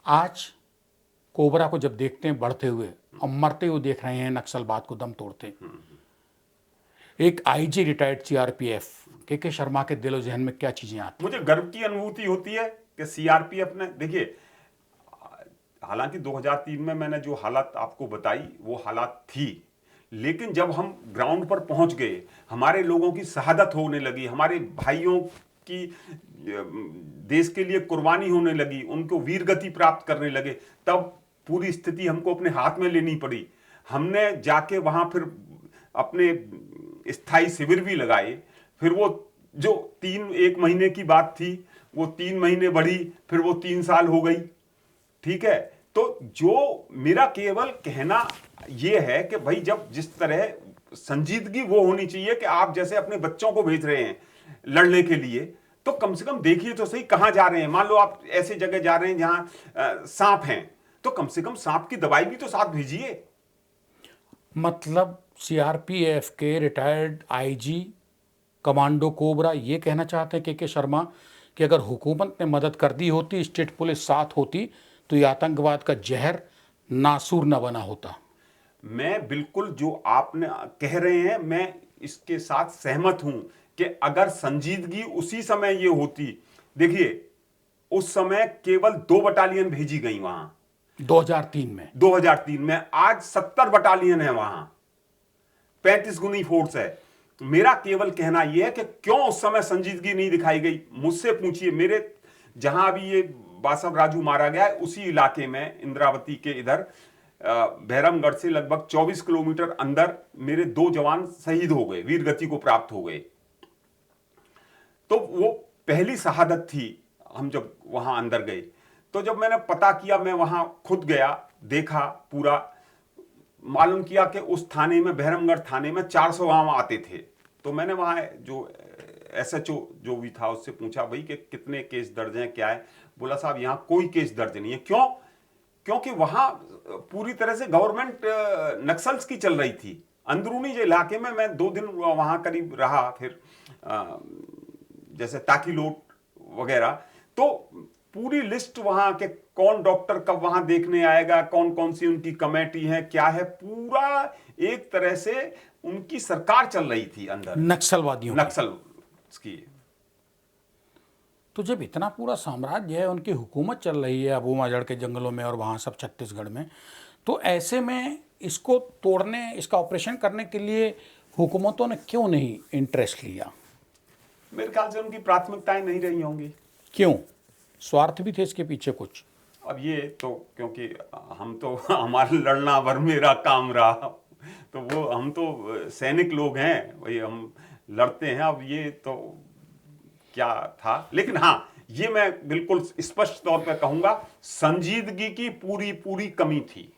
आज कोबरा को जब देखते हैं बढ़ते हुए और मरते हुए देख रहे हैं नक्सलवाद को दम तोड़ते, एक आईजी रिटायर्ड सीआरपीएफ के शर्मा के दिलो जहन में क्या चीजें आती? मुझे गर्व की अनुभूति होती है कि सीआरपीएफ ने, देखिए, हालांकि 2003 में मैंने जो हालात आपको बताई वो हालात थी, लेकिन जब हम ग्राउंड पर पहुंच गए, हमारे लोगों की शहादत होने लगी, हमारे भाइयों की देश के लिए कुर्बानी होने लगी, उनको वीरगति प्राप्त करने लगे, तब पूरी स्थिति हमको अपने हाथ में लेनी पड़ी। हमने जाके वहां फिर अपने स्थायी शिविर भी लगाए। फिर वो जो 1 महीने की बात थी वो 3 महीने बढ़ी, फिर वो 3 साल हो गई। ठीक है, तो जो मेरा केवल कहना ये है कि भाई जब जिस तरह संजीदगी वो होनी चाहिए कि आप जैसे अपने बच्चों को भेज रहे हैं लड़ने के लिए, तो कम से कम देखिए तो सही कहां जा रहे हैं। मान लो आप ऐसे जगह जा रहे हैं जहां सांप हैं, तो कम से कम सांप की दवाई भी तो साथ भेजिए। मतलब सीआरपीएफ के रिटायर्ड आईजी कमांडो कोबरा ये कहना चाहते हैं के शर्मा कि अगर हुकूमत ने मदद कर दी होती, स्टेट पुलिस साथ होती, तो ये आतंकवाद का जहर नासूर न बना होता। मैं बिल्कुल जो आपने कह रहे हैं मैं इसके साथ सहमत हूं कि अगर संजीदगी उसी समय ये होती, देखिए उस समय केवल 2 बटालियन भेजी गई वहां 2003 में, आज 70 बटालियन है वहां, 35 गुनी फोर्स है। मेरा केवल कहना यह है कि क्यों उस समय संजीदगी नहीं दिखाई गई। मुझसे पूछिए, मेरे जहां अभी ये बासव राजू मारा गया है उसी इलाके में, इंद्रावती के इधर बहरमगढ़ से लगभग 24 किलोमीटर अंदर मेरे 2 जवान शहीद हो गए, वीरगति को प्राप्त हो गए। तो वो पहली शहादत थी। हम जब वहां अंदर गए तो जब मैंने पता किया, मैं वहां खुद गया, देखा, पूरा मालूम किया कि उस थाने में, बहरमगढ़ थाने में 400 वहां आते थे। तो मैंने वहां जो एसएचओ जो भी था उससे पूछा भाई कि कितने केस दर्ज हैं, क्या है। बोला साहब यहां कोई केस दर्ज नहीं है। क्यों? क्योंकि वहां पूरी तरह से गवर्नमेंट नक्सल्स की चल रही थी। अंदरूनी जो इलाके में मैं 2 दिन वहां करीब रहा, फिर जैसे ताकीलोट वगैरह, तो पूरी लिस्ट वहां के कौन डॉक्टर कब वहां देखने आएगा, कौन कौन सी उनकी कमेटी है, क्या है, पूरा एक तरह से उनकी सरकार चल रही थी अंदर, नक्सलवादियों की। तो जब इतना पूरा साम्राज्य है, उनकी हुकूमत चल रही है अबू माजड़ के जंगलों में और वहाँ सब छत्तीसगढ़ में, तो ऐसे में इसको तोड़ने, इसका ऑपरेशन करने के लिए हुकूमतों ने क्यों नहीं इंटरेस्ट लिया? मेरे ख्याल से उनकी प्राथमिकताएं नहीं रही होंगी। क्यों? स्वार्थ भी थे इसके पीछे कुछ? अब ये तो क्योंकि हम तो हमारा लड़ना भर मेरा काम रहा, तो वो हम तो सैनिक लोग हैं, वही हम लड़ते हैं। अब ये तो क्या था, लेकिन हाँ ये मैं बिल्कुल स्पष्ट तौर पर कहूंगा, संजीदगी की पूरी कमी थी।